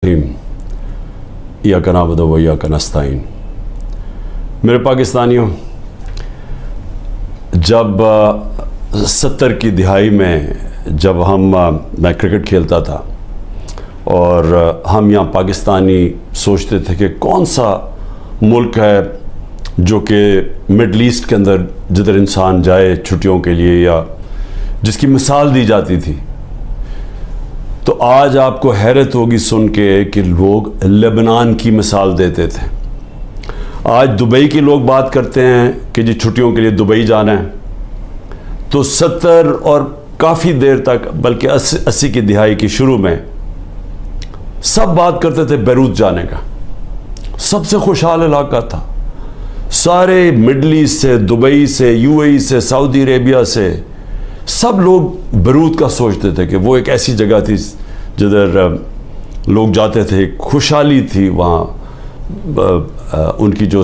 इय्याक नअबुदु व इय्याक नस्तईन। मेरे पाकिस्तानियों, जब 70 की दिहाई में जब मैं क्रिकेट खेलता था और हम यहाँ पाकिस्तानी सोचते थे कि कौन सा मुल्क है जो कि मिडल ईस्ट के अंदर जिधर इंसान जाए छुट्टियों के लिए या जिसकी मिसाल दी जाती थी, तो आज आपको हैरत होगी सुन के कि लोग लेबनान की मिसाल देते थे। आज दुबई के लोग बात करते हैं कि जी छुट्टियों के लिए दुबई जाना है, तो 70 और काफ़ी देर तक बल्कि 80 की दिहाई की शुरू में सब बात करते थे बैरूत जाने का। सबसे खुशहाल इलाका था, सारे मिडल ईस्ट से, दुबई से, यूएई से, सऊदी अरेबिया से सब लोग बैरूत का सोचते थे कि वो एक ऐसी जगह थी जिधर लोग जाते थे, खुशहाली थी वहाँ, उनकी जो